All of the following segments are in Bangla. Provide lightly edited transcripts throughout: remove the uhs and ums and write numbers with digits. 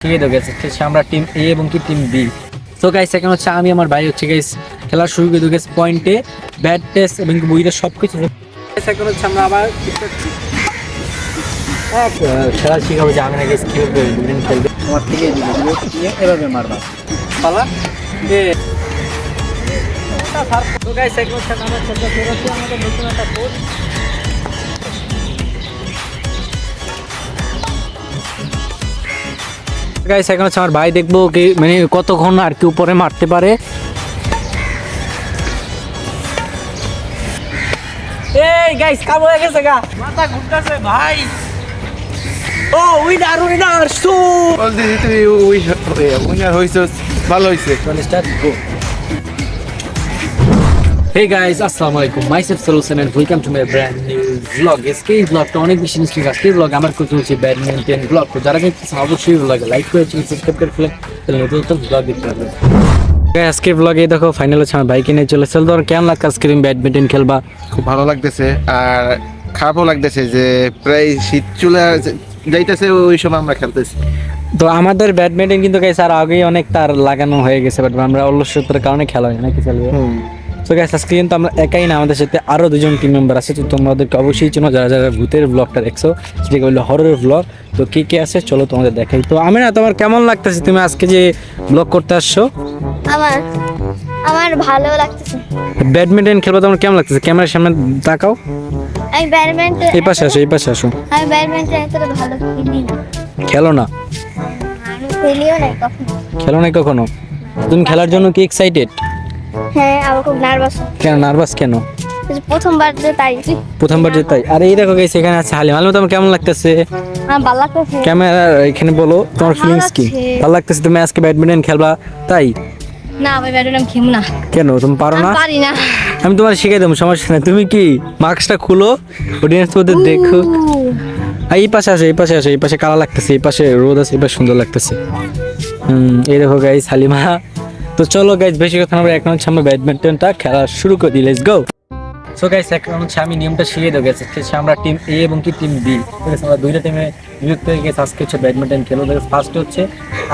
ঠিক আছে আমরা টিম এ এবং কি টিম বি। সো গাইস এখন হচ্ছে আমি আমার ভাই হচ্ছে গাইস খেলা শুরু করে দিই গাইস পয়েন্টে ব্যাট টেস্ট এবং বইটা সবকিছু এখন হচ্ছে আমরা আবার খেলা শিখাবো যে আমি না গাইস খেলবে খেলবে তোমার থেকে এভাবে মারবা পালা তো গাইস এখন হচ্ছে আমার ছোট আমাদের নতুন একটা কোচ গাইস এখন হচ্ছে আমার ভাই দেখবো কি মানে কতক্ষণ আর কি উপরে মারতে পারে। এই গাইস কাম হয়ে গেছে গা মাথা ঘুরতেছে ভাই। ও উইনার সো বলতে তুই উইনার হইছস ভালো হইছে। Start go. Hey guys, assalamu alaikum. Myself Solution and welcome to my brand new vlog. Aজকে এই vlogটা অনেক বেশি ইন্টারেস্টিং। আজকে এই vlog আমার কাছে হচ্ছে ব্যাডমিন্টন vlog। তো যারা দেখতেছেন অবশ্যই vlog লাইক করে সাবস্ক্রাইব করে ফেলেন তাহলে নতুন vlog দেখতে পারবেন। আজকে vlog-এ দেখো ফাইনাল হচ্ছে আমার বাইকে নিয়ে চলে চল। তোর কেমন লাগছে আজকে ব্যাডমিন্টন খেলবা? খুব ভালো লাগতেছে আর খারাপও লাগতেছে যে প্রায় শীত চলে যাইতেছে ওই সময় আমরা খেলতেছি। তো আমাদের ব্যাডমিন্টন কিন্তু গাইস আর আগেই অনেক তার লাগানো হয়ে গেছে বাট আমরা অলসতার কারণে খেলা হয় না কি চলবে। তো গাইস আজকে কিন্তু আমরা একাই না, আমাদের সাথে আরো দুজন টিম মেম্বার আছে। তো তোমরা ওদেরকে অবশ্যই চেনো যারা যারা ভূতের ব্লগটা দেখছো, সেটা হলো হরর ব্লগ। তো কে কে আছে চলো তোমাদের দেখাই। তো আমি না তোমার কেমন লাগতেছে তুমি আজকে যে ব্লগ করতে আসছো? আমার ভালো লাগতেছে। ব্যাডমিন্টন খেলবা তোমার কেমন লাগতেছে? ক্যামেরার সামনে তাকাও। আমি ব্যাডমিন্টন এই পাশে আসো। আমি ব্যাডমিন্টন এতটা ভালো খেলি না। খেলো না? আমি খেলিও না কখনো। খেলো না কখনো? তুমি খেলার জন্য কি এক্সাইটেড? হ্যাঁ, আমি খুব নার্ভাস। কেন নার্ভাস কেন? প্রথমবার যে তাই। আরে এই দেখো গাইস এখানে আছে হালিমা। হালিমা তোমার কেমন লাগতেছে? আমার ভালো লাগতেছে। ক্যামেরা এখানে বলো তোমার ফিলিংস কি? ভালো লাগতেছে? তুমি আজকে ব্যাডমিন্টন খেলবা তাই? না আমি ব্যাডমিন্টন খেলব না। কেন তুমি পারো না? পারি না। আমি তোমার শিখাই দেবো, সমস্যা নেই। তুমি কি মাস্কটা খুলো, অডিয়েন্স মধ্যে দেখো। এই পাশে আসো, এই পাশে কালা লাগতেছে, এই পাশে রোদ আছে, এই পাশে সুন্দর লাগতেছে। এই দেখো গাইস হালিমা। তো চলো গাইস বেশি কথা না বলে এখন হচ্ছে আমরা ব্যাডমিন্টনটা খেলা শুরু করে দিই। Let's go. সো গাইস এখন হচ্ছে আমি নিয়মটা শিখিয়ে দেবো গেছে আমরা টিম এ এবং কি টিম বি, ঠিক আছে? আমরা দুইটা টিমে বিভক্ত হয়ে গেছে। আজকে হচ্ছে ব্যাডমিন্টন খেলো। ফার্স্ট হচ্ছে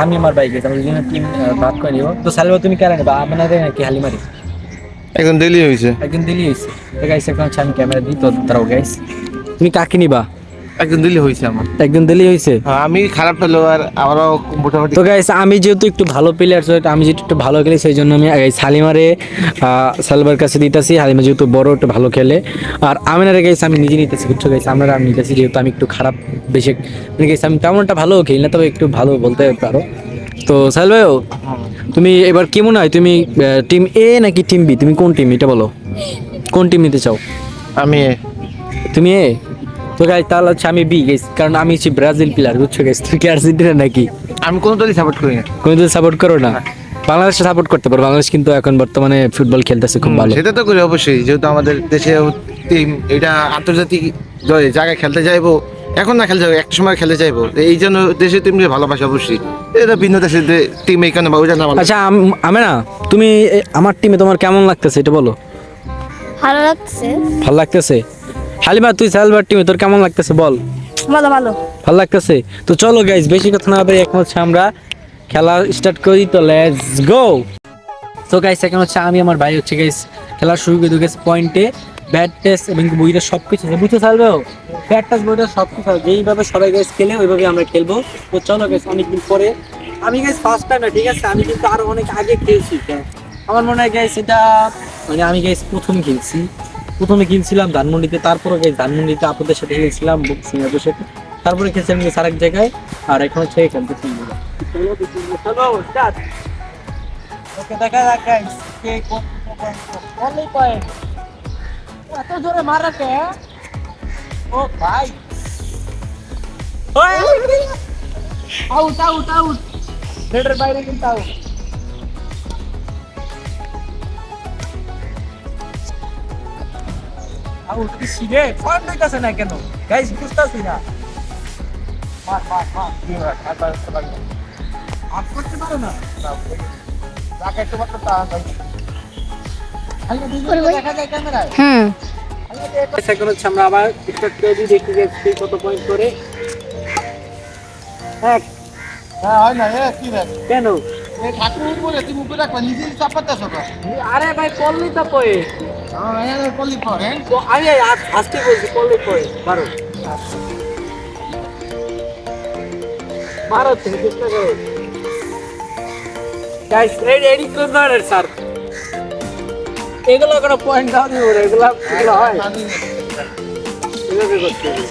আমি আমার বাইক গেছি, আমরা দুজনের টিম ভাগ করে নিব। তো সালবা তুমি কেন নেবা, আপনাদের নাকি হালিমারি? একদম দিলি হয়েছে। একদম দিলি হয়েছে। তো গাইস এখন হচ্ছে আমি ক্যামেরা দিই, তো দাঁড়াও গাইস। তুমি কাকে নিবা? একদম দিলি হয়েছে আমার। একদম দিলি হয়েছে। আমি খারাপ পেলো আর আমারও মোটামুটি। তো গাইস আমি যেহেতু একটু ভালো প্লেয়ার, আমি যেহেতু একটু ভালো খেলি সেই জন্য আমি গাইস হালিমারে সালবার কাছে দিতেছি। হালিমা যেহেতু বড় একটু ভালো খেলে, আর আমিনারে গাইস আমি নিজে নিতেছি, বুঝছো গাইস? আমরা আমি নিতেছি যেহেতু আমি একটু খারাপ বেশি গাইস, আমি তেমনটা ভালো খেলি না, তবে একটু ভালো বলতে পারো। তো সাহেল ভাইও তুমি এবার কি মনে হয়, তুমি টিম এ নাকি টিম বি? তুমি কোন টিম এটা বলো, কোন টিম নিতে চাও? আমি তুমি এ। তো গাইস তাহলে হচ্ছে আমি বি গাইস, কারণ আমি হচ্ছে ব্রাজিল প্লেয়ার, বুঝছো গাইস? তুই কি আর্জেন্টিনা নাকি? আমি কোনো দলই সাপোর্ট করি না। কোন দল সাপোর্ট করো না? বাংলাদেশে সাপোর্ট করতে পারো, বাংলাদেশ কিন্তু এখন বর্তমানে ফুটবল খেলতেছে খুব ভালো। সেটা তো করি অবশ্যই, যেহেতু আমাদের দেশে টিম এটা আন্তর্জাতিক জায়গায় খেলতে যাইবো, এখন না খেলতে যাবো, একটা সময় খেলতে যাইবো, এই জন্য দেশের টিমকে ভালোবাসা অবশ্যই। এটা ভিন্ন দেশের টিম এইখানে বা ওইটা না। আচ্ছা আমি না, তুমি আমার টিমে তোমার কেমন লাগতেছে এটা বলো? ভালো লাগছে। ভালো লাগতেছে? হালিমা তুই সালবার টিমে তোর কেমন লাগতেছে বল? ভালো ভালো লাগতেছে। তো চলো গাইস বেশি কথা না বলে এখন হচ্ছে আমরা খেলা স্টার্ট করি। তো লেটস গো। তো গাইস এখন হচ্ছে আমি আমার ভাই হচ্ছে গাইস খেলা শুরু করে দিই পয়েন্টে ব্যাট টেস্ট এবং বইটা সবকিছু আছে, বুঝতে চাইবে ব্যাট টেস্ট বইটা সবকিছু আছে। যেইভাবে সবাই গাইস খেলে ওইভাবে আমরা খেলবো। তো চলো গাইস অনেকদিন পরে আমি গাইস ফার্স্ট টাইম না, ঠিক আছে? আমি কিন্তু আরো অনেক আগে খেলছি। আমার মনে হয় গাইস এটা মানে আমি গাইস প্রথমে কিনছিলাম ধানমন্ডিতে, তারপরে গাইস ধানমন্ডিতে আপনাদের সাথে খেলছিলাম সিঙ্গাপুরের সাথে, তারপরে খেলছিলাম গাইস আরেক জায়গায়, আর এখন হচ্ছে খেলতেছি। চলো স্টার্ট। ওকে দেখা যাক গাইস কে কোন অনলি পয়েন্ট এত জোরে মারা কে? ও ভাই আউট নেটের বাইরে কিন্তু আউট। আউট কি সিরে পয়েন্ট দিতেছে না কেন গাইস? বুঝতাছি না। মার কি হয় আবার আপ করতে পারো না রাখা একটু মাত্র তা ভাই। আইয়া দুজন দেখা যায় ক্যামেরায়। এখন হচ্ছে আমরা আবার স্টার্ট করে দিই, দেখি যে কত পয়েন্ট করে। এক হ্যাঁ হয় না কি রে কেন? এই ঠাকুর উপরে তুমি উপরে রাখবা নিজে চাপাতেছ তো আরে ভাই পড়লি তো পয়ে। হ্যাঁ পল্লি পর হ্যাঁ তো আমি আজকে বলছি পড়লি পয়ে মারো। মারো তুমি চেষ্টা করো। গাইস রেডি কোন ধরনের স্যার? এগুলো কোনো পয়েন্ট দাও দিও রে, এগুলো হয় এভাবে করতে হবে।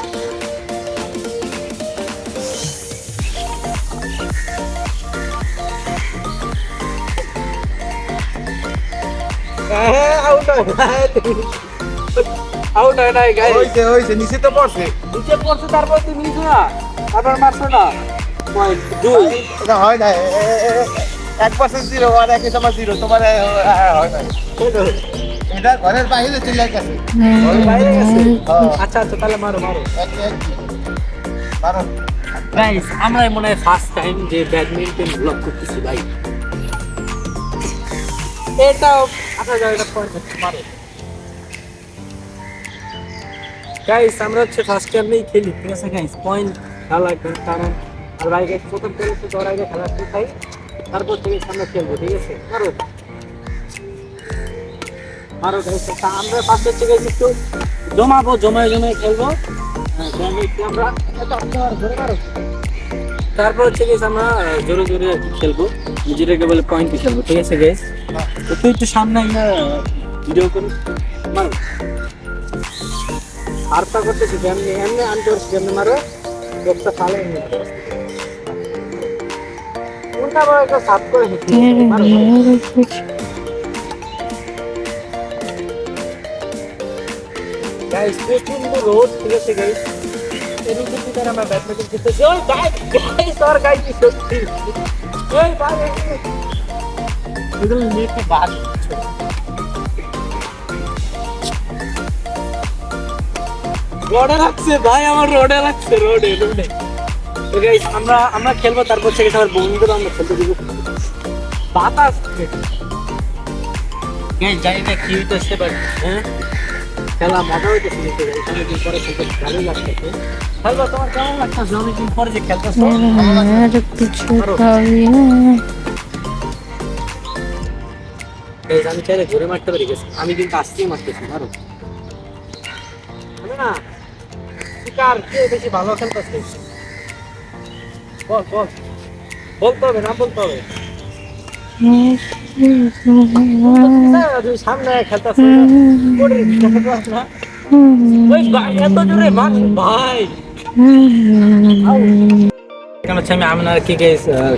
আউট হয় নাই গাইস। হইছে নিচে তো পড়ছে নিচে পড়ছে তারপর তুমি নিছো না, তারপর মারছো না। পয়েন্ট 2। এটা হয় না 1% জিরো আর 1 তোমার জিরো তোমার হয় না এটা ঘরের বাইরে চলে গেছে বাইরে গেছে। আচ্ছা আচ্ছা তাহলে মারো মারো। কারণ গাইস আমরাই মনে হয় ফার্স্ট টাইম যে ব্যাডমিন্টন ব্লগ করতেছি ভাই। এটাও আচ্ছা যাও এটা পয়েন্ট মারো। গাইস আমরা হচ্ছে ফার্স্ট টাইমেই খেলি, ঠিক আছে গাইস? পয়েন্ট ভালো লাগবে কারণ আর ভাই গাইস প্রথম খেলে তো ধর আগে খেলা শিখাই, তারপর থেকে সামনে খেলবো, ঠিক আছে? মারো মারো গাইস। আমরা ফার্স্ট হচ্ছে গাইস একটু জমাবো, জমায় খেলবো। হ্যাঁ আমরা ধরে মারো। তারপর হচ্ছে গাইস আমরা জোরে জোরে আর কি খেলবো, যেটাকে বলে পয়েন্টে খেলবো, ঠিক আছে গাইস? তো তুই একটু সামনে ভিডিও করিস, মারো। আরটা করতেছি এমনি এমনি আনতে পারছি, এমনি মারো একটা ফালে কোনটা বড় একটা সাফ করে মারো। গাইস প্রচন্ড রোদ, ঠিক আছে গাইস? এর উপর আমরা ব্যাডমিন্টন খেলতেছি। ওই গাইস আর গাইস সত্যি ওই ভাই এগুলো নেটে বাদ রোডে লাগছে ভাই, আমার রোডে লাগছে, রোডে। তো গাইস আমরা খেলবো, তারপর থেকে আমার বন্ধুরা আমরা খেলতে দিব। বাতাস গাইস জানি না কি হইতেছে, বাট হ্যাঁ খেলা মজা হইতেছে। অনেকদিন পরে খেলতে ভালোই লাগতেছে। খেলবো, তোমার কেমন লাগতেছে অনেকদিন পরে যে খেলতেছো? আমি চাইলে ঘুরে মারতে পারি, গেছি আমি কিন্তু আসতেই মারতেছি। মারো না, শিকার কে বেশি ভালো খেলতেছে? বল বল, বলতে হবে না বলতে হবে। সামনে খেলতেছে না, ওই ভাই এত জোরে মার ভাই। এখন হচ্ছে আমি আপনাকে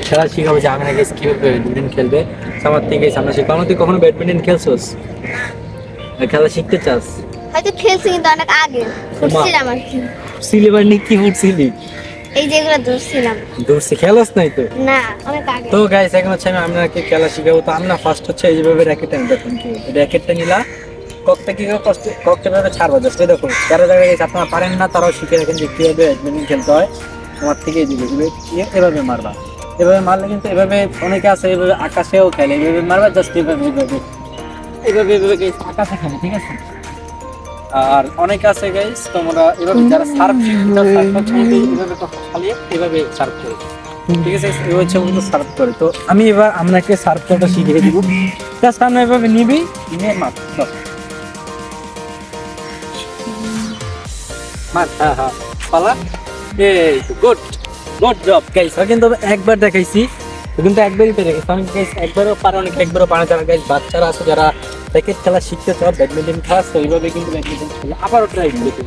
খেলা শিখাবো যে আপনাকে কিভাবে ব্যাডমিন্টন খেলবে। আমার থেকে সামনে শিখাবো। তুই কখনো ব্যাডমিন্টন খেলছোস? খেলা শিখতে চাস? হয়তো খেলছি কিন্তু অনেক আগে ফুটছিলাম আর কি। সিলিবার নিয়ে কি ফুটছিলি? এই যেগুলো ধরছিলাম। দূরসে খেলাস নাই তো? না অনেক আগে। তো গাইস এখন হচ্ছে আমি আপনাকে খেলা শিখাবো। তো আমরা ফার্স্ট হচ্ছে এইভাবে র্যাকেটটা দেখুন, কি র্যাকেটটা নিলা, ককটা কি কষ্ট ককটা ভাবে ছাড়বা, জাস্ট দেখুন। যারা যারা গেছে আপনারা পারেন না তারাও শিখে রাখেন যে কিভাবে ব্যাডমিন্টন খেলতে হয়। আমার থেকেই দিবে এভাবে মারবা। এভাবে মারলে কিন্তু এভাবে অনেকে আছে এভাবে আকাশেও খেলে, এভাবে মারবা জাস্ট এভাবে এভাবে এভাবে এভাবে গাইস আকাশে খেলে, ঠিক আছে? আর অনেক আছে গাইস তোমরা এভাবে যারা সার্ভ শিখতে এভাবে খালি এভাবে সার্ভ করে, ঠিক আছে? এভাবে হচ্ছে মূলত সার্ভ করে। তো আমি এবার আপনাকে সার্ভ করাটা শিখিয়ে দিব। জাস্ট আমরা এভাবে নিবি, নিয়ে মার মার। হ্যাঁ হ্যাঁ পালা। এই গুড গুড জব গাইস। কিন্তু একবার দেখাইছি, কিন্তু একবারই পেরে গেছে। অনেক গাইস একবারও পারে, অনেক একবারও পারে। যারা গাইস বাচ্চারা আছে যারা র্যাকেট খেলা শিখতে চাও, ব্যাডমিন্টন খেলা, তো এইভাবে কিন্তু ব্যাডমিন্টন খেলা আবারও ট্রাই করবে।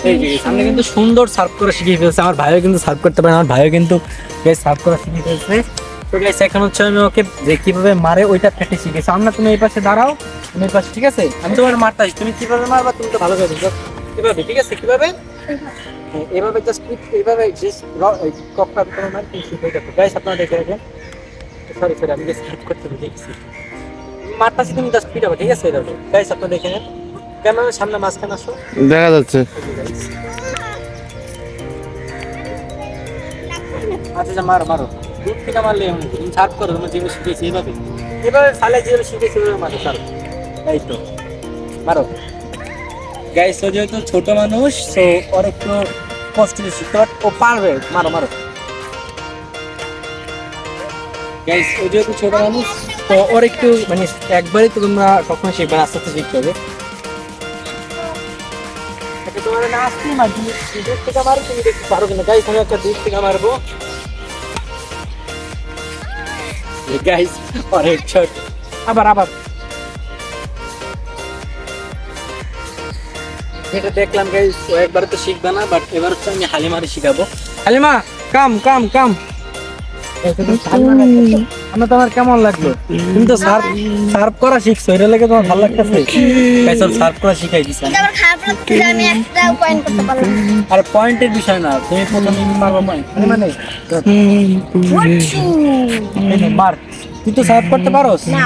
এই যে সামনে কিন্তু সুন্দর সার্ভ করা শিখিয়ে ফেলছে। আমার ভাইও কিন্তু সার্ভ করতে পারে, আমার ভাইও কিন্তু গাইস সার্ভ করা শিখিয়ে ফেলছে। তো গাইস এখন হচ্ছে আমি ওকে যে কিভাবে মারে ওইটা প্র্যাকটিস শিখেছি। আমরা তুমি এই পাশে দাঁড়াও, তুমি এই পাশে, ঠিক আছে? আমি তোমার মারতে আসি, তুমি কিভাবে মারবা তুমি তো ভালো করে এভাবে, ঠিক আছে? কিভাবে এভাবে জাস্ট এইভাবে ককটা তোমার মার কি শিখে দেখো গাইস। আপনারা দেখে রাখেন। সরি সরি আমি জাস্ট সার্ভ করতে ভুলে গেছি। মারতাছি তুমি জাস্ট পিটাবো, ঠিক আছে? এভাবে গাইস আপনারা দেখে নেন। ক্যামেরার সামনে মাঝখানে আসো, দেখা যাচ্ছে। আচ্ছা মারো মারো, দূর থেকে মারলে এমন তুমি সার্ভ করো। তুমি যেভাবে শিখেছি এভাবে এভাবে ফালে যেভাবে শিখেছি এভাবে মারো, সার্ভ। এই তো মারো গাইস। ও যেহেতু ছোট মানুষ, তো ওর একটু কষ্ট দিয়ে শিখতে পারে, ও পারবে। মারো মারো গাইস। ও যেহেতু ছোট মানুষ, তো ওর একটু মানে একবারই তো তোমরা কখনো শিখবে না, আস্তে আস্তে শিখতে হবে। তোমার না আসতেই মারবি, দূর থেকে মারি, তুমি দেখতে পারো কিনা। গাইস আমি একটা দূর থেকে মারবো। গাইস আর হেডশট। আবার আবার এটা দেখলাম গাইস, ও একবার তো শিখবে না, বাট এবার হচ্ছে আমি হালিমারে শিখাবো। হালিমা কাম কাম কাম। আমরা তোমার কেমন লাগলো? তুমি তো সার্ভ করা শিখছো, এটা লেগে তোমার ভালো লাগতেছে? গাইস ওর সার্ভ করা শিখাই দিছি। এটা আমার খারাপ লাগছে যে আমি একটা পয়েন্ট করতে পারলাম না। আর পয়েন্টের বিষয় না, তুমি প্রথমে মারবো পয়েন্ট মানে মার। তুই তো সার্ভ করতে পারোস না।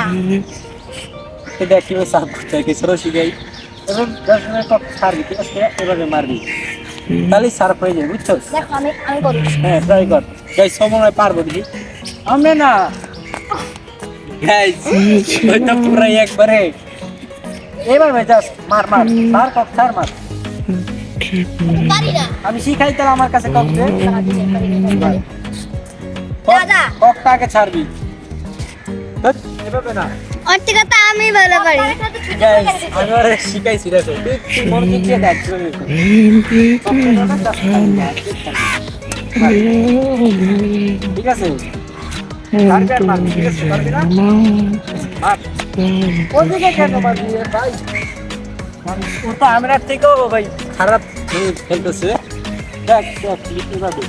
এটা কিভাবে সার্ভ করতে হয় কিছু শিখাই। এবং 10 মিনিট পর ছাড়বি, ঠিক আছে? এভাবে মারবি, তাহলে সার্ভ হয়ে যাবে, বুঝছো? দেখো আমি করি। হ্যাঁ ট্রাই কর গাইস, সব মনে হয় পারবো দেখি। আমি না গাইস ওই তো পুরাই একবারে। এবার ভাই জাস্ট মার মার মার, কক ছাড় মার। পারি না। আমি শিখাই তাহলে আমার কাছে কক দে। দাদা ককটা আগে ছাড়বি। ধ্যাৎ, এভাবে না ওর থেকে তো আমি ভালো পারি। গাইস, আমি ওরে শিখাইছি দেখো। তুই মনোযোগ দিয়ে দেখ কিভাবে করবি। ঠিক আছে পারবি আর মারবি, ঠিক আছে? পারবি না? মার। ওদিকে কেন মারবি রে ভাই? ও তো আমার থেকেও ভাই খারাপ খেলতেছে। দেখ দেখ লিখতে পারবি।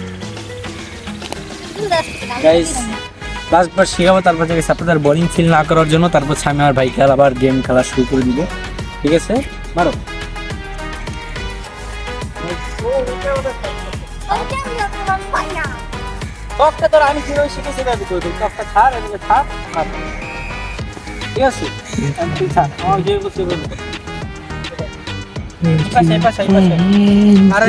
গাইস লাস্টবার শিখাবো, তারপর থেকে আপনাদের বোলিং ফিল না করার জন্য, তারপর আমি আর ভাইকে আবার গেম খেলা শুরু করে দিব, ঠিক আছে? মারো। ককটা তোর আমি কিভাবে শিখেছি ভাবি, তুই ককটা ছাড়, এদিকে ছাড়, মার। ঠিক আছে? তুই ছাড়, আমার যে বসে বলবো পাশে পাশে পাশে। আরে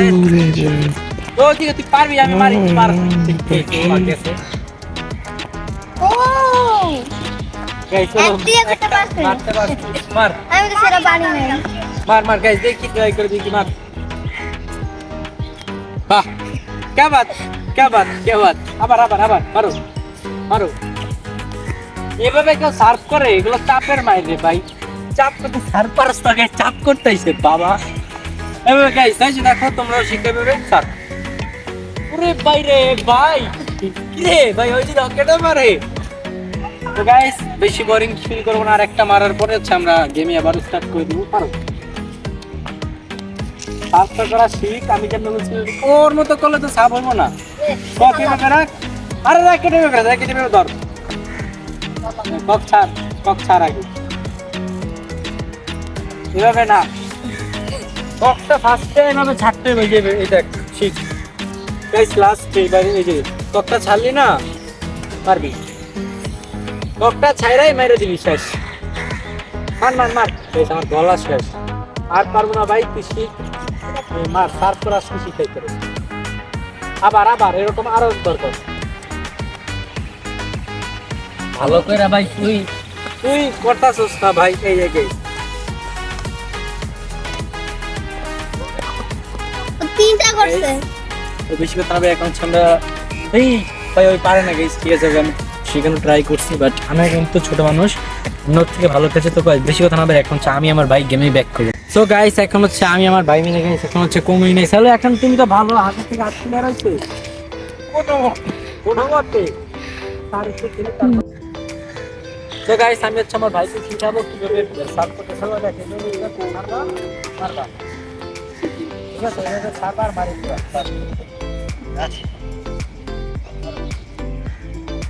ও ঠিক আছে, তুই পারবি, আমি মারি, মার। ঠিক আছে ও গাইস, একটা পারছি। মারতে পারছিস, মার আমি তো সেটা পারি না। मार मार गाइस, देखिए ट्राई कर देखिए मार। वाह क्या बात क्या बात क्या बात। আবার আবার আবার মারো মারো। এভাবে কেউ সার্ভ করে? এগুলো চাপের মাইরে ভাই, চাপ করতে সার্ভ পারস না গাইস, চাপ করতেইছে বাবা। এভাবে গাইস এই দেখো, তোমরাও শিখে নেবে সার্ভ। ওরে ভাই রে ভাই, কি রে ভাই, ওই যে রকেটে মারে। তো গাইস বেশি বোরিং ফিল করব না, আর একটা মারার পরে হচ্ছে আমরা গেমে আবার স্টার্ট করে দিব। পারো সার্ভ করা শিখ। আমি যেন বলছি ওর মতো করলে তো সার্ভ হইব না। ককে মেরে রাখ, আরে রাকেটে মেরে রাকেটে মেরে ধর। কক ছাড় আগে, এভাবে না। ককটা ফার্স্টে এভাবে ছাড়তে হয়ে যাবে। এই দেখ শিখ গাইস, লাস্ট এবারে এই যে ককটা ছাড়লি না, পারবি। ককটা ছাইরাই মেরে দিবি, শেষ। মার মার মার, শেষ, আমার গলা শেষ, আর পারবো না ভাই। তুই শিখ, মার সার্ভ করা শিখাইতে হবে। আবার আবার এরকম আরো দরকার, ভালো করে ভাই। তুই করতাছিস না ভাই, এই জায়গায় তিনটা করছে। তো বেশি কথা হবে এখন। আমরা এই ভাই ওই পারে না গাইস, ঠিক আছে? আমি সেখানে ট্রাই করছি, বাট আমি কিন্তু ছোট মানুষ, অন্য থেকে ভালো খেয়েছে। তো বেশি কথা না হবে, এখন আমি আমার ভাই গেমে ব্যাক করবো। সো গাইস এখন হচ্ছে আমি আমার ভাই মিলে গাইস, এখন হচ্ছে কমই নাই তাহলে। এখন তুমি তো ভালো হাতে থেকে হাত তুলে রয়েছে তো গাইস, আমি হচ্ছে আমার ভাইকে শিখাবো কিভাবে সার্ভ করতে হবে। দেখেন মারবা, ঠিক আছে? এভাবে সার্ভার মারি দিবা।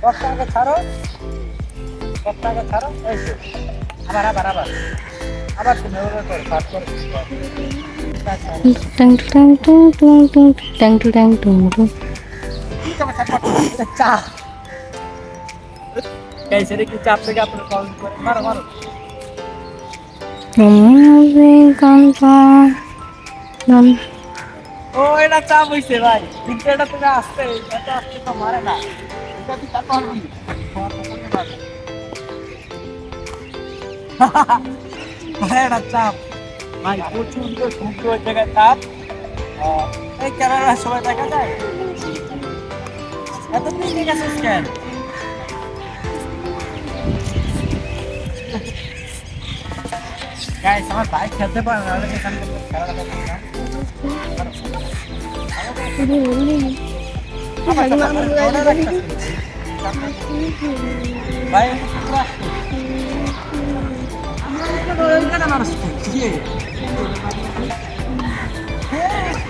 ককটাকে ছাড়ো, ককটাকে ছাড়ো, এই তো। আবার আবার আবার আবার তুমি ওভাবে করো, সার্ভ করো। Tang tang tang tang tang tang tang tang tang. চাপ গাইস, এটা কি চাপ থেকে আপনার কল করে মারো মারো। ও এটা চাপ হইছে ভাই, কিন্তু এটা তুমি আসতে তো মারে না। এটা তুই চাপ মারবি, এটা চাপ ভাই, প্রচুর সুন্দর জায়গায় চাপ। এই ক্যামেরা সবাই দেখা যায় এত পিকনিক আছে কেন গাইস আমার বাইক খেলতে পারে না এখানে খেলা দেখা না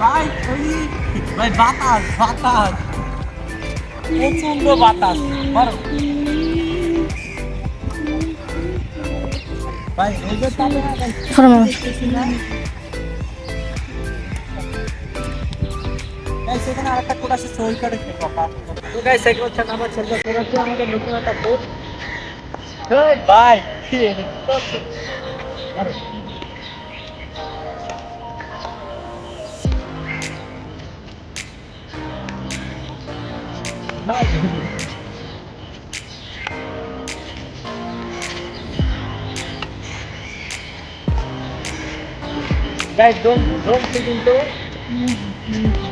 ভাই ভাই বাতাস বাতাস প্রচন্ড বাতাস মারো ভাই রোদের তাপে না গাইস এখানে আরেকটা কোড আছে সই করে খেলবো তো গাইস এগুলো হচ্ছে আমার ছেলে তোরা কি আমাদের নতুন একটা কোড এই ভাই আরে guys don't think into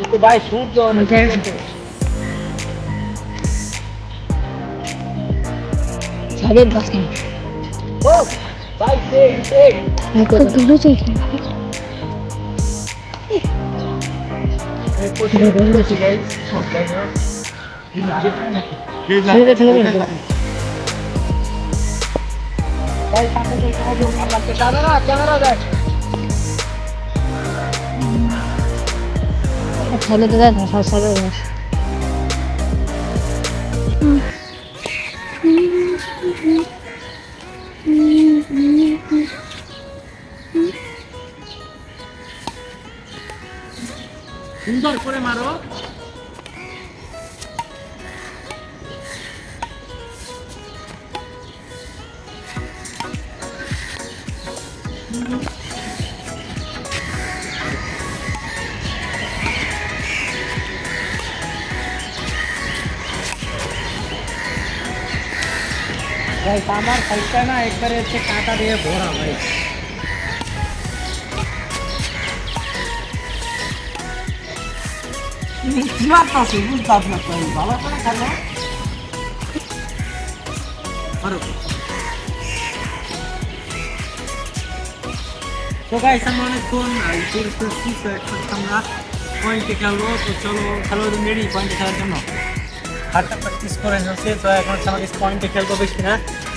to buy food on সাইডের বাসে oh buy take কত দূরে যাই চলে দাদা ধসা চলে সুন্দর করে মারো ভাই আমার সাইডটা না একবারে হচ্ছে কাঁটা দিয়ে ভরা ভাই কি মারতাছে বুঝতাম না ভাই ভালো করে খেলো মারো তো গাইস আমরা অনেকক্ষণ আমরা পয়েন্টে খেলবো তো চলো খেলোয়াড় রেডি পয়েন্টে খেলার জন্য হাতটা প্র্যাকটিস করে হচ্ছে তো এখন হচ্ছে আমাদের পয়েন্টে খেলবো বেশি না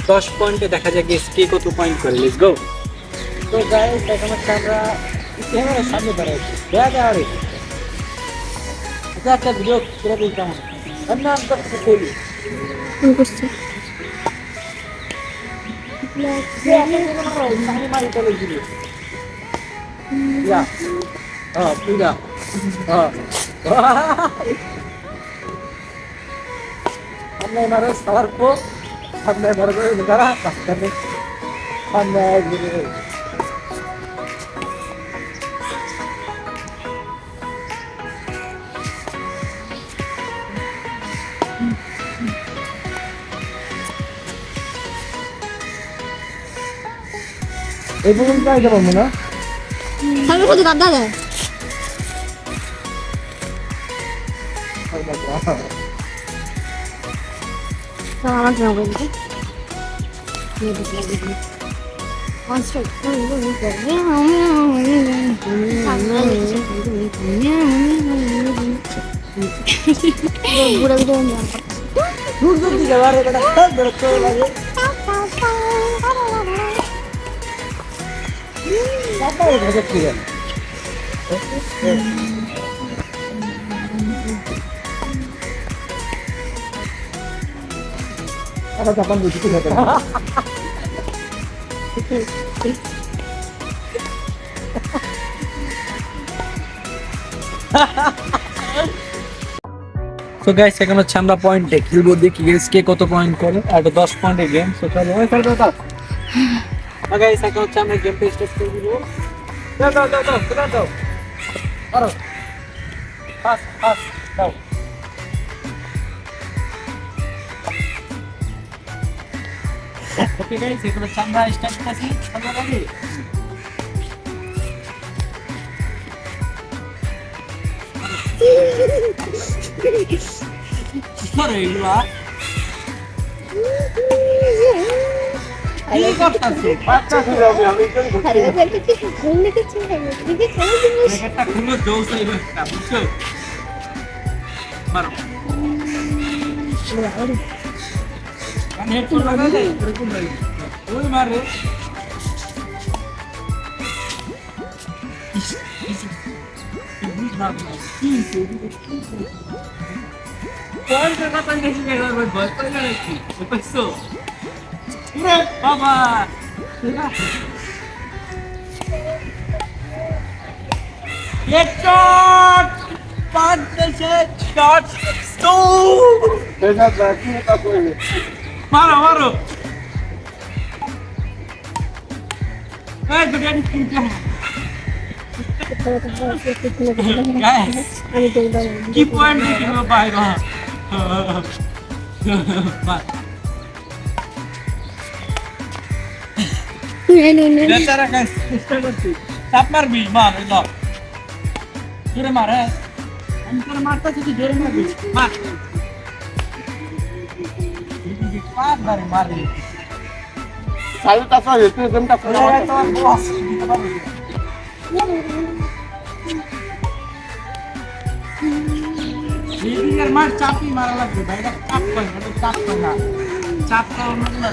10 পয়েন্টে দেখা যায় কে কত পয়েন্ট করে লেটস গো তো গাইস এখন হচ্ছে আমরা ক্যামেরার সামনে দাঁড়াচ্ছি দেখা আরে এটা একটা ভিডিও করে দিতাম আমি নাম তো করি বুঝছি সামনে মারি চলে গিয়ে ইয়া পুরা हमने हमारे सवार को हमने हमारे को निकाला करने हमने এই বলুন কাই যাব না সামনে কত গাদা যায় আমার জন্য বলতে দূর দূর দিকে বারে বেটা বেরোতে লাগে বাবা এটা কি রে Apa kapan begitu ya? So guys, এখন হচ্ছে আমরা পয়েন্টে খেলবো দেখি গাইস কে কত পয়েন্ট করে আর 10 পয়েন্টের গেম সো চলো ওই ফেল দাও গাইস এখন হচ্ছে আমরা গেম প্লে স্টার্ট করে দিব দাও আরো পাস দাও ওকে গাইস এখন হচ্ছে আমরা স্টার্ট করছি আমরা রেডি ধরো এগুলা কি করতেছো? আরে ওখানে কি ঘুম লেগেছে দিকে চলে যাবো জ্যাকেটটা খুলে জোস হইবে একটা বুঝছো? মারো কানে হেডফোন লাগালে এরকম লাগে ওই মারে বাবা মারো মারো আমি দেখব কি পয়েন্ট দিল ভাই চেষ্টা করছি চাপ মারবি মার জোরে মার হ্যাঁ আমি তোর মারতেছি তুই জোরে মারবি মার বারে মারি তোমার বস দিতে পারবি রিডিং এর মার চাপই মারা লাগবে ভাই এটা চাপ কই না চাপ কই না চাপ তো না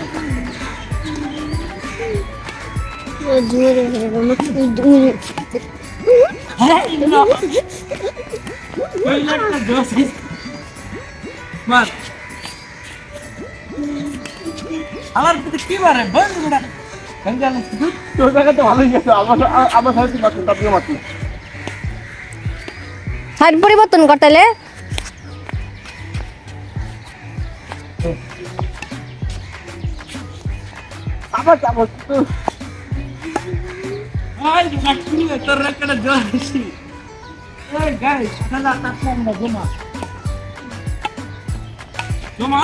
জোরে জোরে হ্যাঁ ইনো ওই লাগটা জোস মার আমার তো কি মারে বন্ধ করে গঙ্গাল তোর জায়গা তো ভালোই গেছে আমার সাথে মারছেন তারপরে মারছেন হাইট পরিবর্তন করতেলে আবার যাবো ay nakini terus kena jual sih hey guys salah takkan mau cuma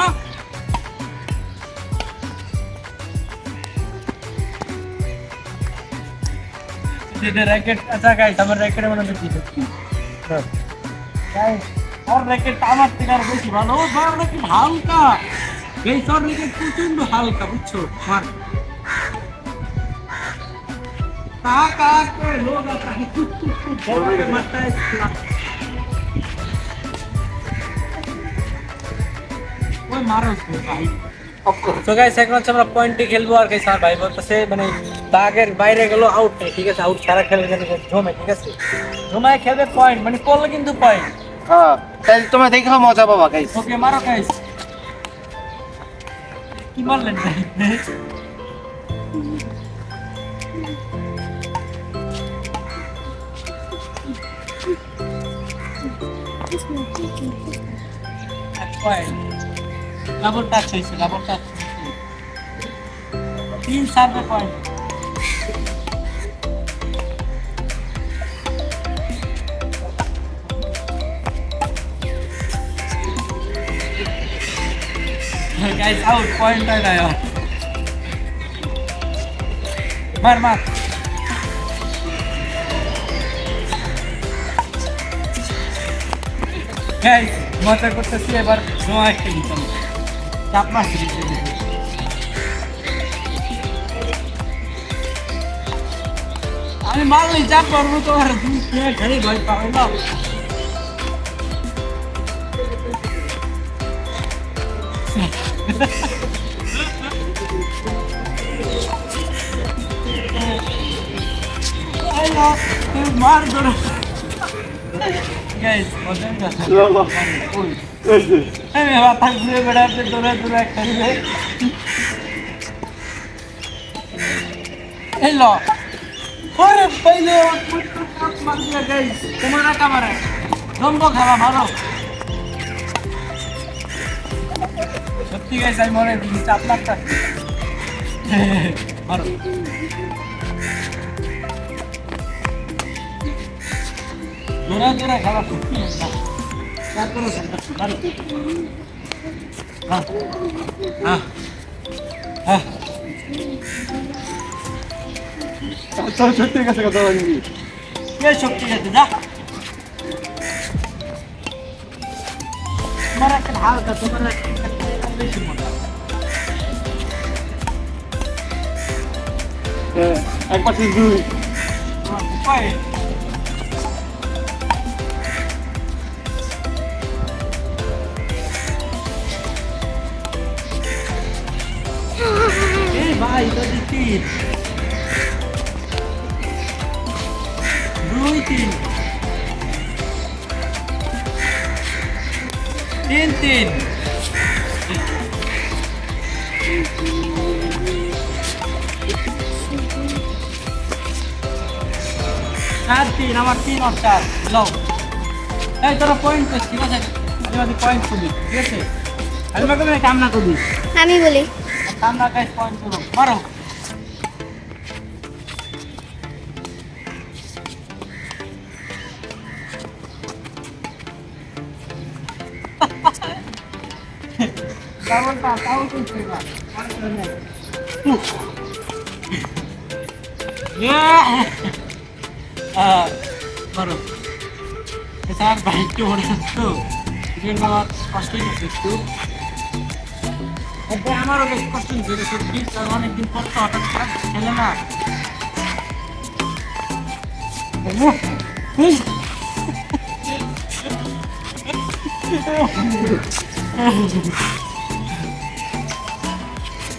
ये रैकेट अच्छा गाइस हमारे रैकेट में ना देखिए गाइस और रैकेट আমার থেকে আর বেশি ভালো বড় র‍্যাকেট হালকা গাইস और रैकेट প্রচন্ড হালকা বুঝছো মার का के लोग आता है बहुत मरता है ওই মারো ভাই তো গাইস এখন হচ্ছে আমরা পয়েন্টে খেলবো আর গাইস আর ভাই বলতেছে মানে দাগের বাইরে গেল আউট নেই ঠিক আছে আউট ছাড়া খেলবে জানি জমে ঠিক আছে জমায় খেলবে পয়েন্ট মানে করলে কিন্তু পয়েন্ট হ্যাঁ তাহলে তোমরা দেখো মজা পাবা গাইস ওকে মারো গাইস কি বললেন ডাবল টাচ হয়েছে double touch 3-4 point guys out point आ गया मार मार गाइस মজা করতেছি এবার নোয়া খেলি চলো চাপ মারছি আমি মারলে চাপ করবো তো আর তুমি খেলে ভয় পাবে না মার ধরো गाइस मजा मैं माथा घुरे बेड़ाते दूरे दूरे खेलबे हेलो ओरे पहले मार दिया गाइस तुम्हारा कैमरा दम्बो खावा मारो सच्ची गाइस आई मरे दिन चाप लगता मारो जोरा जोरा खावा कुत्ती है क्या करो संता मारो हाँ हाँ हाँ চল সত্যি কাছে কথা বলি ये शक्ति है तुझा তোমার একটা হালকা তোমার একটা বেশি মোটা এক পাশে দুই পায়ে এই ভাই এটা দেখি 2 3 3 3 আমার 3 আর 4 লাও এই তোরা পয়েন্ট করছিস ঠিক আছে আমি পয়েন্ট করবি ঠিক আছে আমি তোমাকে কাম না করবি আমি বলি কাম না গাইস পয়েন্ট করো মারো কাউন্টা করতে না মারো স্যার বাইক কি ওড়ে তো যেন আমার কষ্ট হচ্ছে একটু আরে আমারও বেশ কষ্ট হচ্ছে সত্যি স্যার অনেকদিন পর তো হঠাৎ করে খেলে না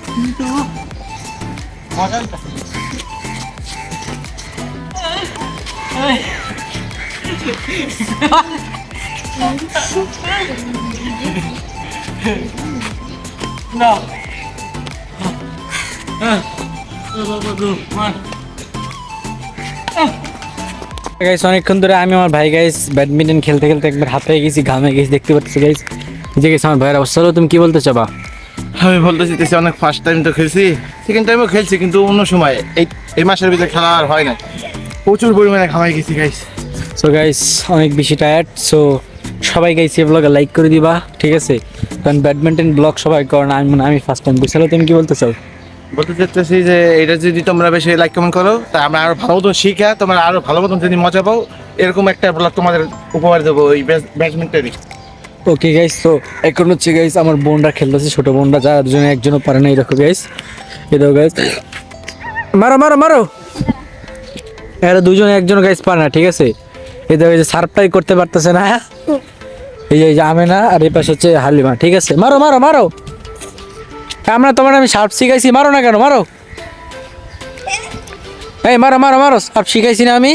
কিন্তু মজা হইতাছে No. গাইস অনেকক্ষণ ধরে আমি আমার ভাই গাইস ব্যাডমিন্টন খেলতে খেলতে একবার হাঁপিয়ে গেছি ঘামে গেছি দেখতে পাচ্ছ গাইস যে গেছে আমার ভাইয়ের অবস্থা হলো তুমি কি বলতে চাবা আমি বলতে চাইতেছি অনেক ফার্স্ট টাইম তো খেলছি সেকেন্ড টাইমও খেলছি কিন্তু অন্য সময় এই মাসের ভিতরে খেলা আর হয় না প্রচুর পরিমাণে ঘামাই গেছি গাইস সো গাইস অনেক বেশি টায়ার্ড সো সবাই গাইস এই ব্লগে লাইক করে দিবা ঠিক আছে কারণ ব্যাডমিন্টন ব্লগ সবাই করে না আমি ফার্স্ট টাইম বুঝছো তুমি কি বলতে চাও বলতে চাইতেছি যে এটা যদি তোমরা বেশি লাইক কমেন্ট করো তা আমরা আরো ভালো মতন শিখা তোমরা আরো ভালো মতন যদি মজা পাও এরকম একটা ব্লগ তোমাদের উপহার দেবো ওই ব্যাডমিন্টনই ওকে গাইস তো এখন হচ্ছে গাইস আমার বোনরা খেলতেছে ছোট বোনরা যারা দুজনে একজনও পারে না এরকম গাইস এটাও গাইস মারো মারো মারো এরা দুজনে একজন গাইস পারে না ঠিক আছে এই দেখো এই যে সার্ভটাই করতে পারতেছে না এই যে আমেনা আর এই পাশে হচ্ছে হালিমা ঠিক আছে মারো মারো মারো আমরা তোমার আমি সার্ভ শিখাইছি মারো না কেন মারো এই মারো মারো মারো সার্ভ শিখাইছি না আমি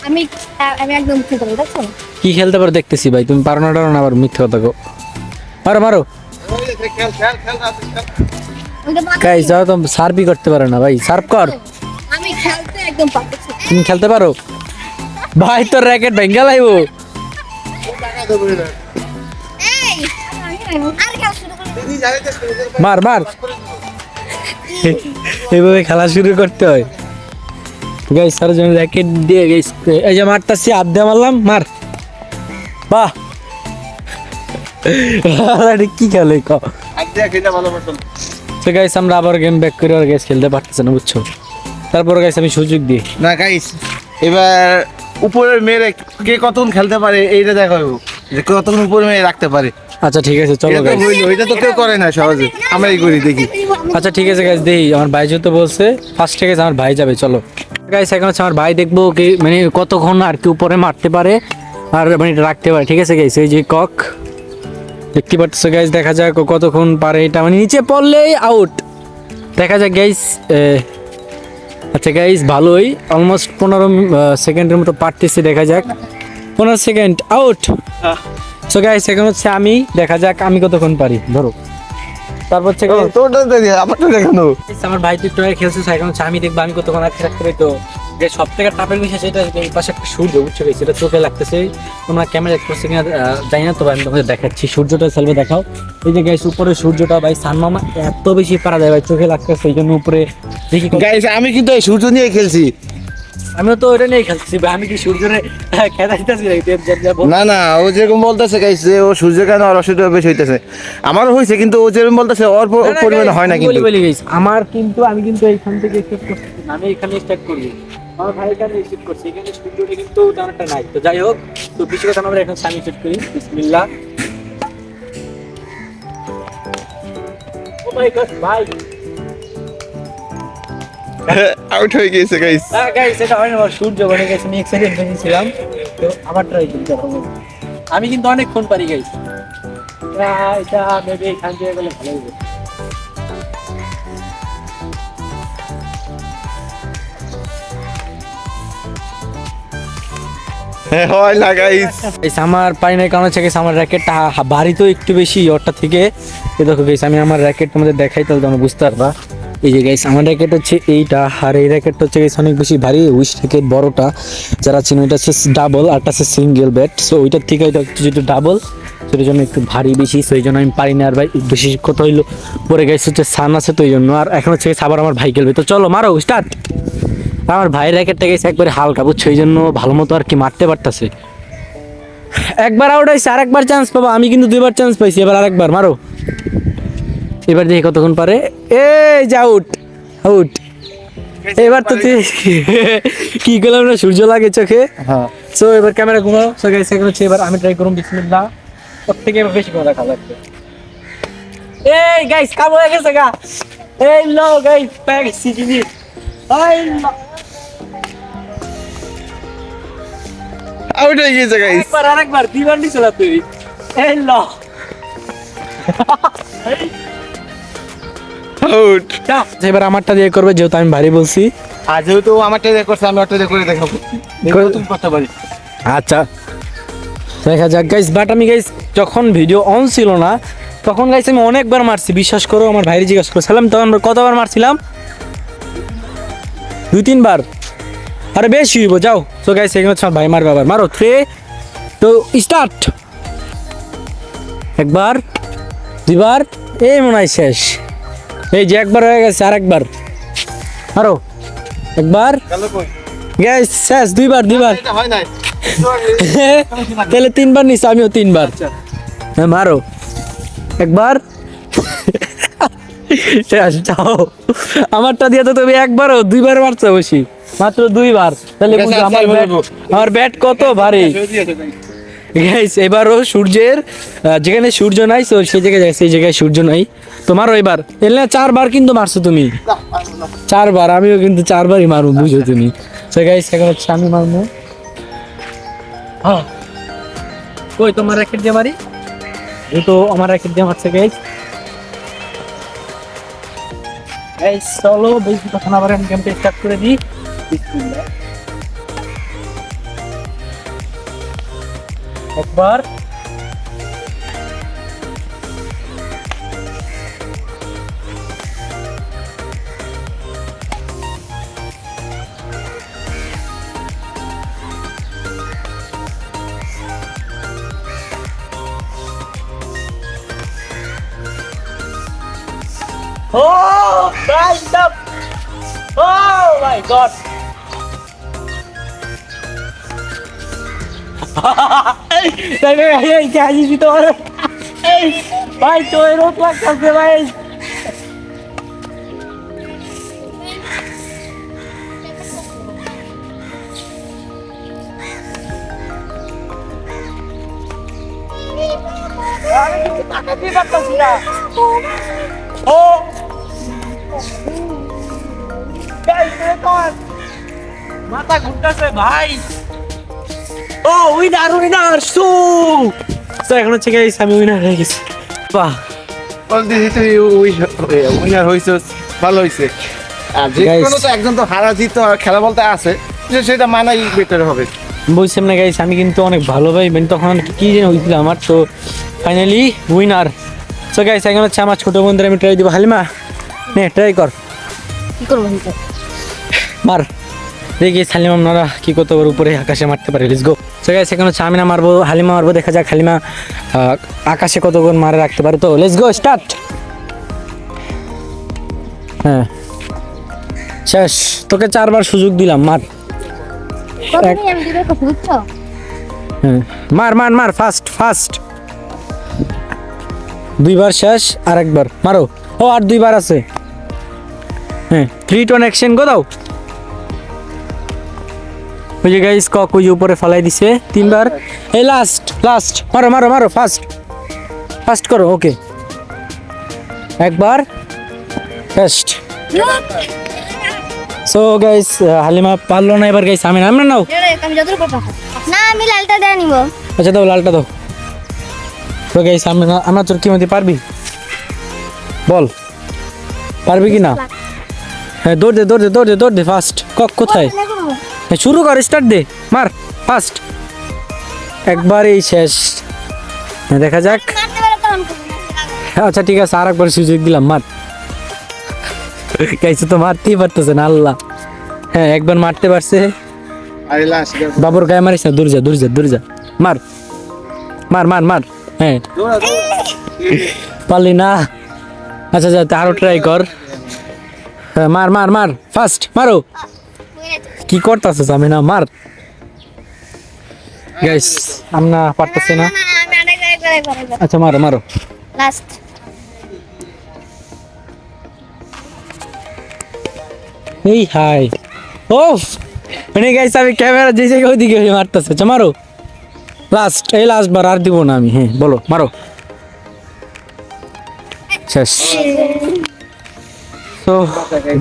আমি আমি একদম খেলতে পারি দেখছো কি খেলতে পারো দেখতেছি ভাই তুমি পারো না টারো না আবার মিথ্যে কথা গো মারো মারো গাইস যাও তো সার্ভই করতে পারো না ভাই সার্ভ কর আমি খেলতে একদম পারতেছি তুমি খেলতে পারো ভাই তোর র্যাকেট ভেঙ্গা লাইবো এই আর খেলা শুরু করি মার মার এইভাবে খেলা শুরু করতে হয় গাইস সারা জন র্যাকেট দিয়ে গাইস এই যে মারতাছি আধা মারলাম মার বাহ আরে কি খেলে ক তো গাইস আমরা আবার গেম ব্যাক করে আর গাইস খেলতে পারতেছ না বুঝছো তারপর গাইস আমি সুযোগ দিই না গাইস এবার উপরের মেরে কে কতক্ষণ খেলতে পারে এইটা দেখাবো যে কতক্ষণ উপরে মেরে রাখতে পারে আচ্ছা ঠিক আছে চলো গাইস ওইটা তো কেউ করে না সহজে আমরাই করি দেখি আচ্ছা ঠিক আছে গাইস দেই আমার ভাই যেহেতু বলছে ফার্স্ট থেকে আমার ভাই যাবে চলো গাইস এখন হচ্ছে আমার ভাই দেখবো কি মানে কতক্ষণ আর কি উপরে মারতে পারে আর মানে এটা রাখতে পারে ঠিক আছে গাইস এই যে কক দেখতে পাচ্ছ গাইস দেখা যাক ও কতক্ষণ পারে এটা মানে নিচে পড়লেই আউট দেখা যাক গাইস আচ্ছা গাইস ভালোই অলমোস্ট 15 সেকেন্ডের মতো পারতেছি দেখা যাক 15 সেকেন্ড আউট সো গাইস এখন হচ্ছে আমি দেখা যাক আমি কতক্ষণ পারি ধরো তারপর হচ্ছে guys, তোরটা দেখি আমারটা দেখানো আমার ভাই তো একটু আগে খেলছে এখন হচ্ছে আমি দেখবো আমি কতক্ষণ আগে রাখতে পারি তো যে সব থেকে টাপের বিষয় সেটা এই পাশে একটা সূর্য উঠছে গেছে সেটা চোখে লাগতেছে তোমরা ক্যামেরা দেখতে পাচ্ছ কিনা জানি না তবে আমি তোমাদের দেখাচ্ছি সূর্যটা সেলফে দেখাও এই যে গাইস উপরে সূর্যটা ভাই সানমামা এত বেশি পারা যায় ভাই চোখে লাগতেছে এই জন্য উপরে দেখি গাইস আমি কিন্তু এই সূর্য নিয়ে খেলছি আমিও তো ওটা নিয়ে খেলছি ভাই আমি কি সূর্যরে খেলা দিতেছি না না ও যেরকম বলতেছে গাইস যে ও সূর্য কেন আর অসুবিধা বেশি হইতেছে আমারও হয়েছে কিন্তু ও যেরকম বলতেছে ওর পরিমাণে হয় না কিন্তু বলি গাইস আমার কিন্তু আমি কিন্তু এইখান থেকে স্টার্ট করছি না, আমি এখানে স্টার্ট করব আমার ভাই এখানে স্টার্ট করছে এখানে সূর্যটা কিন্তু তেমনটা নাই তো যাই হোক তো বেশি কথা আমরা এখন সামি সেট করি বিসমিল্লাহ মাই গড ভাই আউট হয়ে গিয়েছে গাইস। গাইস এটা হয় না সূর্য বনে গেছে আমি এক সেকেন্ড বেশি ছিলাম তো আবার ট্রাই করতে হবে আমি কিন্তু অনেক ফোন পারি গাইস এটা মেবি এখান থেকে গেলে ভালো হবে হয় না গাইস। আমার পাইনের কারণে হচ্ছে গেছে আমার র্যাকেটটা ভারী তো একটু বেশি ওরটা থেকে এ দেখো গেছে আমি আমার র্যাকেট তোমাদের দেখাই তাহলে তোমরা বুঝতে পারবা এই যে গাইস আমার র্যাকেট হচ্ছে এইটা আর এই র্যাকেটটা হচ্ছে গেছে অনেক বেশি ভারী উইশ র্যাকেট বড়টা যারা চিনো এটা হচ্ছে ডাবল আর একটা হচ্ছে সিঙ্গেল ব্যাট সো ওইটার থেকে এটা যেটা ডাবল সেটার জন্য একটু ভারী বেশি সেই জন্য আমি পারি না আর ভাই বেশি কত হইলো পরে গাইস হচ্ছে সান আছে তো এই জন্য আর এখন হচ্ছে গেছে আবার আমার ভাই খেলবে তো চলো মারো স্টার্ট আমার ভাইয়ের র্যাকেটটা গেছে একবারে হালকা বুঝছো এই জন্য ভালো মতো আর কি মারতে পারতেছে একবার আউট হয়েছে আরেকবার চান্স পাবো আমি কিন্তু দুইবার চান্স পাইছি এবার আরেকবার মারো এবার দেখি কতক্ষণ পারে এই যে আউট আউট এবার তো তুই কি করলাম না সূর্য লাগে চোখে হ্যাঁ সো এবার ক্যামেরা ঘুমাও সো গাইস এখন হচ্ছে এবার আমি ট্রাই করুম বিসমিল্লাহ প্রত্যেকে এবার বেশি করে রাখা লাগবে এই গাইস কাম হয়ে গেছে গা এই লো গাইস প্যাক সিজিনি এই লো আউট হয়ে গিয়েছে গাইস। একবার আরেকবার দুইবার নিছিল তুই এই লো আউট। এবার আমারটা দিয়ে করবে যেহেতু আমি ভারী বলছি আর যেহেতু আমারটা দিয়ে করছে আমি ওটা দিয়ে করে দেখাবো দেখো তুমি করতে পারি। আচ্ছা দেখা যাক গাইস বাট আমি গাইস যখন ভিডিও অন ছিল না তখন গাইস আমি অনেকবার মারছি বিশ্বাস করো আমার ভাইরে জিজ্ঞাসা করছিলাম তখন কতবার মারছিলাম 2-3 বার আরে বেশি হইব যাও তো গাইস এখানে হচ্ছে আমার ভাই মারবে আবার মারো 3 তো স্টার্ট একবার দুইবার এই মনে হয় শেষ এই যে একবার হয়ে গেছে আরেকবার মারো একবার গাইস শেষ দুইবার এটা হয় নাই। তাহলে 3 বার নিস আমিও 3 বার হ্যাঁ মারো একবার শেষ যাও আমারটা দিয়ে তো তুমি একবারও দুইবার মারছো বেশি মাত্র 2 বার তাহলে বুঝো আমার ব্যাট কত ভারী গাইস এবারও সূর্যের যেখানে সূর্য নাই তো সেই জায়গায় যাই সেই জায়গায় সূর্য নাই তো মারো এবার এলে 4 বার কিন্তু মারছো তুমি 4 বার আমিও কিন্তু 4 বারই মারু বুঝো তুমি তো গাইস এখন হচ্ছে আমি মারবো হ্যাঁ কই তোমার র্যাকেট দিয়ে মারি এই তো আমার র্যাকেট দিয়ে মারছে গাইস গাইস চলো বেশি কথা না বলে আমি গেমটা স্টার্ট করে দিই বিসমিল্লাহ একবার Oh, right up! Oh my God! এই क्या जी तो भाई तो रोक लग सकते भाई ও মাথা ঘুরতেছে ভাই ও উইনার উইনার সু তো এখন হচ্ছে গাইস আমি উইনার হয়ে গেছি বাহ বল দিদি তুই উইনার হইছস ভালো হইছে আর যে Guys. কোনো তো একজন তো হারা জিত তো খেলা বলতে আছে যে সেটা মানাই বেটার হবে। বলছিলাম না গাইস আমি কিন্তু অনেক ভালো ভাই মানে তখন কি যেন হয়েছিল আমার তো ফাইনালি উইনার সো গাইস এখন হচ্ছে আমার ছোট বন্ধুরা আমি ট্রাই দিব হালিমা নে ট্রাই কর কি করবো এটা? মার দেখি হালিমা আপনারা কি কত বড় উপরে আকাশে মারতে পারে লেটস গো সো গাইস এখন হচ্ছে আমি না মারবো হালিমা মারবো দেখা যাক হালিমা আকাশে কতক্ষণ মারে রাখতে পারে তো লেটস গো স্টার্ট হ্যাঁ শেষ তোকে 4 বার সুযোগ দিলাম মার প্রথমে আমি দিবে কথা বুঝছো হ্যাঁ মার মার মার ফাস্ট ফাস্ট 2 বার শেষ আর একবার মারো ও আর 2 বার আছে হ্যাঁ 3 টোন অ্যাকশন গো দাও ওই যে গাইস কক ওই যে উপরে ফলাই দিছে 3 বার এই লাস্ট লাস্ট মারো মারো মারো ফাস্ট ফাস্ট করো ওকে একবার ফার্স্ট সো গাইস হালিমা পারলো না এবার গাইস আমি নাম নাও আমি যতটুকু পারবো। না আমি লালটা দিয়ে নিব। আচ্ছা দাও লালটা দাও তো গাইস আমরা তোর কি মতে পারবি বল পারবি কি না হ্যাঁ দৌড় দে ফার্স্ট কোথায় হ্যাঁ, শুরু কর স্টার্ট দে মার ফার্স্ট একবারেই শেষ হ্যাঁ, দেখা যাক মারতে পারো তখন করবো না। আচ্ছা ঠিক আছে আর একবার সুযোগ দিলাম মার গাইস তো মারতেই পারতেছে না আল্লাহ হ্যাঁ একবার মারতে পারছে আরে লাস্ট বাবুর গায়ে মারিস না দূর যা মার মার মার মার হ্যাঁ পারলি না আচ্ছা যা আরো ট্রাই কর হ্যাঁ মার মার মার ফার্স্ট মারো কি করতেছিস আমি না মার গাইস আমরা পারতেছি না না আমি আরেকবার আচ্ছা মারো মারো লাস্ট এই হাই ওফ মানে গাইস আমি ক্যামেরা যে জায়গায় ওইদিকে মারতেছে আচ্ছা মারো লাস্ট বার আর দিব না আমি হ্যাঁ বলো মারো শেষ তো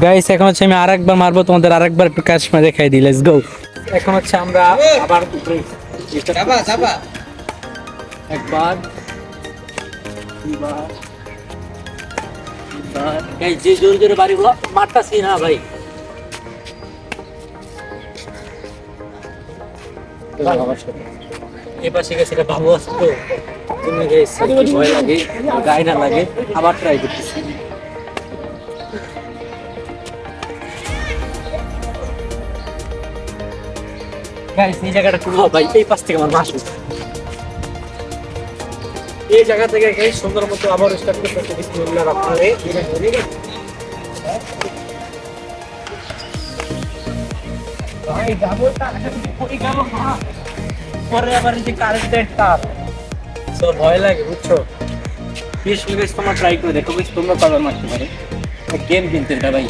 গাইস এখন হচ্ছে আমি আরেকবার মারবো তোমাদের আরেকবার একটু কাজ করে দেখাই দিই লেটস গো এখন হচ্ছে আমরা আবার একবার দুইবার গাইস যে জোরে বাড়িগুলো মারতাছি না ভাই এই পাশে গেছে এটা বাবু আসতো তুমি গাইস ভয় লাগে গায়ে না লাগে আবার ট্রাই করতেছি গাইস এই জায়গাটা খুব ভাই এই পাশ থেকে আমার মাসু এই জায়গা থেকে গাইস সুন্দর মতো আবার স্টার্ট করতে বিসমিল্লাহ রাখলে ভাই ডাবলটা পড়ে গেল না পরে আবার এই যে কারেন্টের তার সো ভয় লাগে বুঝছো প্লিজ গাইস তোমরা ট্রাই করে দেখো গাইস তোমরা পারবে মারতে পারে গেম কিনতে এটা ভাই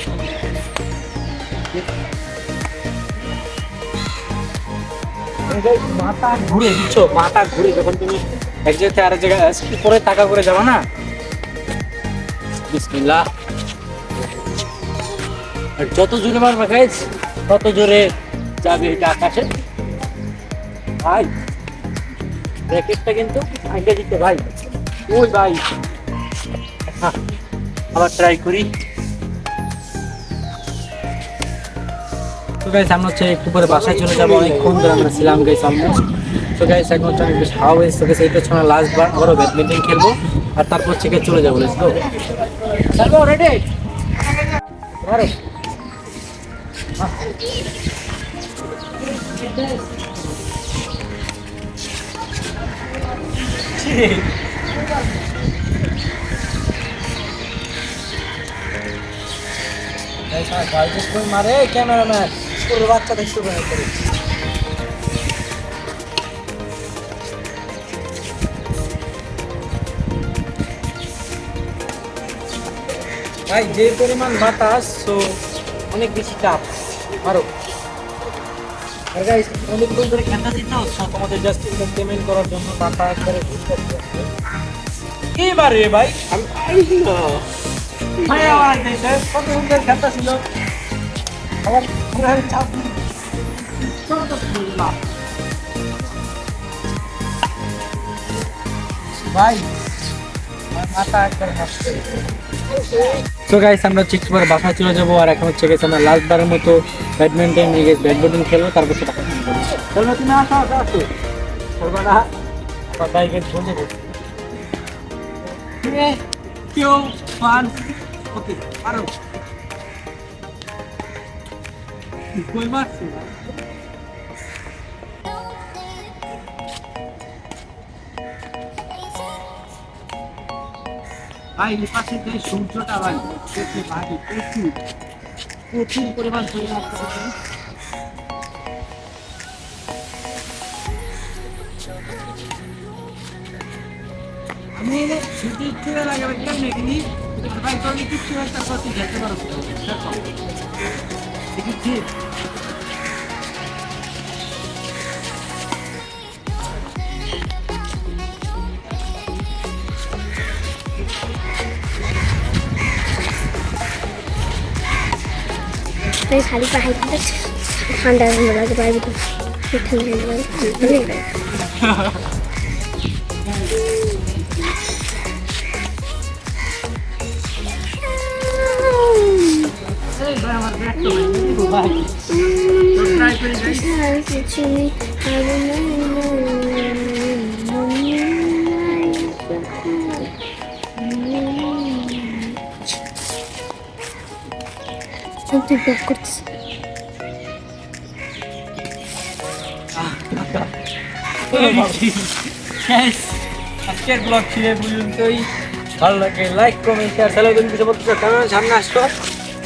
মাথা ঘুরে বুঝছো মাথা ঘুরে যখন তুমি এক জায়গা থেকে আরেক জায়গায় উপরে টাকা করে যাবে না বিসমিল্লাহ আর যত জোরে মারবে গাইস তত জোরে যাবে এটা আকাশে ভাই র্যাকেটটা কিন্তু আগে দিতে ভাই ওই ভাই হ্যাঁ, আবার ট্রাই করি তো গাইস আমরা হচ্ছে একটু পরে বাসায় চলে যাবো অনেকক্ষণ ধরে আমরা ছিলাম গাইস অলমোস্ট তো গাইস এখন হচ্ছে অনেক বেশ হাওয়া হয়েছে তো গাইস এইটা হচ্ছে আমরা লাস্ট বার আবারও ব্যাডমিন্টন খেলবো আর তারপর থেকে চলে যাবো লেটস গো চলবো রেডি মারো মারে ক্যামেরাম্যান স্কুলের বাচ্চা দেখতে পারে ভাই যে পরিমাণ বাতাস তো অনেক বেশি চাপ মারো আর গাইস অনেকক্ষণ ধরে খেলতেছি তো তোমাদের জাস্ট এন্টারটেইনমেন্ট করার জন্য বাতাস করে এবারে ভাই আমি পারি না ভাই আমার দেশে কত সুন্দর খেলতা ছিল আমার পুরো চাপ ছোট না ভাই মাথা একবার নষ্ট তো গাইস আমরা চিক্স পরে বাসায় চলে যাবো আর এখন হচ্ছে গেছে আমরা লাস্ট বারের মতো ব্যাডমিন্টন নিয়ে গেছি ব্যাডমিন্টন খেলবো তারপর সেটা চলো তুমি আসো চলবো না আমার বাইকের বলতে কেউ ফান ওকে আরো কই মারছি ভাই এই পাশে যে সূর্যটা ভাই দেখতে ভাই প্রচুর পরিমাণ তৈরি আসতে আমি ছুটি ইচ্ছে লাগাবে কেমনে কিনি ভাই তোর কিছু একটা করতে যেতে পারো দেখি তাই খালি পাহাড় ঠান্ডা লাগে বাইরে ঠান্ডা লাগে তুই ব্লক করছিস Guys, আজকের ব্লগ ছিল এই পর্যন্তই। ভালো লাগে লাইক কমেন্ট শেয়ার তাহলে তুমি কিছু বলতে চাও ক্যামেরার সামনে আসো।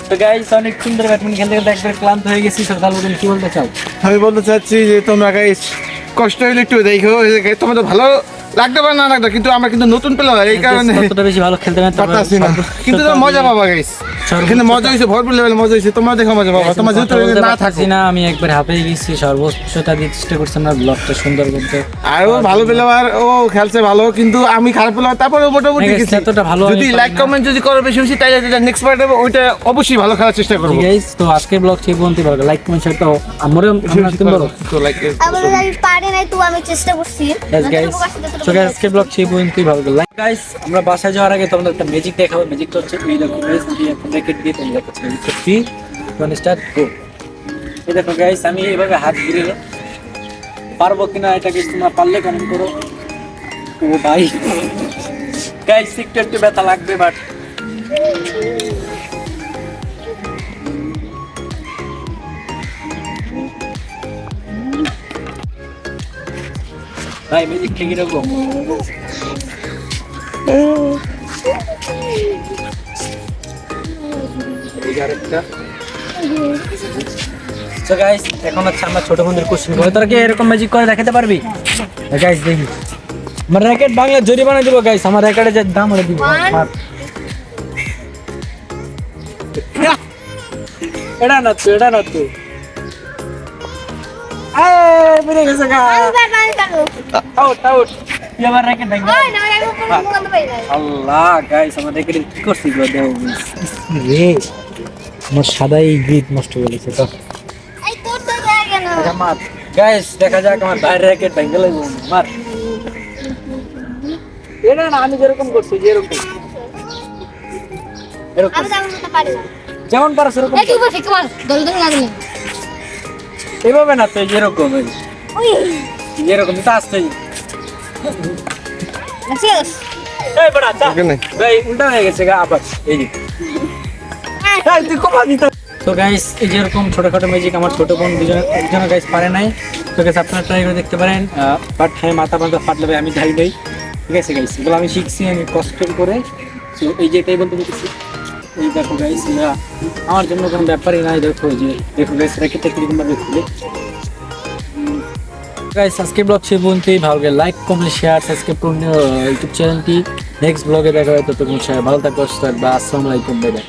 তো গাইস অনেক সুন্দর ব্যাডমিন্টন খেলতে খেলতে একবার ক্লান্ত হয়ে গেছি। তো তাহলে তুমি কি বলতে চাও? আমি বলতে চাচ্ছি যে তোমরা গাইস কষ্ট হলে একটু দেখো, তোমার তো ভালো লাগতে পারে না লাগবে, কিন্তু আমরা কিন্তু নতুন পেলাম এই কারণে কতটা বেশি ভালো খেলতে পারেন পারতাছি না, কিন্তু তোমরা মজা পাবা গাইস। এখানে মজা হয়েছে, ভরপুর লেভেলে মজা হয়েছে, তোমরা দেখো মজা পাবা। তোমার যেহেতু না থাকছি না, আমি একবার হাঁপিয়ে গেছি, সর্বোচ্চটা দিয়ে চেষ্টা করছি আমরা ব্লগটা সুন্দর করতে। আর ও ভালো প্লেয়ার, ও খেলছে ভালো, কিন্তু আমি খারাপ প্লেয়ার, তারপরে মোটামুটি গেছি। এতটা ভালো যদি লাইক কমেন্ট যদি করো বেশি বেশি, তাইলে যেটা নেক্সট পার্ট হবে ওইটা অবশ্যই ভালো খেলার চেষ্টা করব। গাইস তো আজকে ব্লগ ঠিক বলতে পারবে লাইক কমেন্ট শেয়ার তো আমরা তুমি বলো তো লাইক আমি পারি নাই, তো আমি চেষ্টা করছি। Yes guys, so guys আজকে ব্লগ ছিল পর্যন্তই। ভালো লাগলো গাইস। আমরা বাসায় যাওয়ার আগে তোমাদের একটা ম্যাজিক দেখাবো। ম্যাজিকটা হচ্ছে এই দেখো গাইস, আমি এখন র্যাকেট দিয়ে তোমরা দেখতে পাচ্ছ 3 1 স্টার্ট গো। এই দেখো গাইস, আমি এইভাবে হাত ঘুরিয়ে পারবো কিনা এটা গাইস তোমরা পারলে কমেন্ট করো। ও ভাই গাইস একটু ব্যথা লাগবে, বাট ভাই ম্যাজিক ঠিক এরকম। So guys, এখন হচ্ছে আমরা ছোট বন্ধুর কোশ্চেন করে, তোরা কি এরকম ম্যাজিক করে দেখাতে পারবি? গাইস দেখি, আমার র্যাকেট বাংলা জরিমানা দিব গাইস, আমার র্যাকেটের যে দাম ওটা দিব। এটা না তো, এটা না তো। বেড়ে গেছে গা। Out out. কি আমার র্যাকেট ভাঙা? আল্লাহ গাইস, আমার র্যাকেট কি করছি গো দেও রে। আমার সাদাই গিট নষ্ট হয়ে গেছে তো। এই তোর তো জায়গা না। আচ্ছা মার গাইস, দেখা যাক আমার বাইরের র্যাকেট ভাঙা লাগবে মার। এটা না আমি যেরকম করছি যেরকম এরকম আমি তেমন করতে পারি না। যেমন পারছ এরকম এই তুই বসে কর, দল দল লাগনি। এইভাবে না তো, যেরকম ওই যেরকম তো আসছেই। শেষ। এই বড় আচ্ছা এখানে। ভাই উল্টা হয়ে গেছে গা আবার এই যে। এই তুই কমা দিত। তো গাইস এই যেরকম ছোটখাটো ম্যাজিক আমার ছোট বোন একজন গাইস পারে নাই। তো গাইস আপনারা ট্রাই করে দেখতে পারেন। বাট হ্যাঁ মাথা ফাটলে ভাই আমি ধাই দেই, ঠিক আছে গাইস, এগুলো আমি শিখছি আমি কষ্ট করে। তো এই যে এটাই বলতে চাইছি, এই দেখো গাইস আমার জন্য কোনো ব্যাপারই নাই। দেখো এই যে দেখো গাইস র্যাকেটটা কিরকম ভাবে খুলে। গাইস আজকে ব্লগ ছিল পর্যন্তই। ভালো লাগে লাইক কমেন্ট শেয়ার সাবস্ক্রাইব করুন ইউটিউব চ্যানেলটি। নেক্সট ব্লগে দেখা হবে, ততক্ষণ সবাই ভালো থাকো, সুস্থ থাকবে। আসসালামু আলাইকুম, বাই বাই।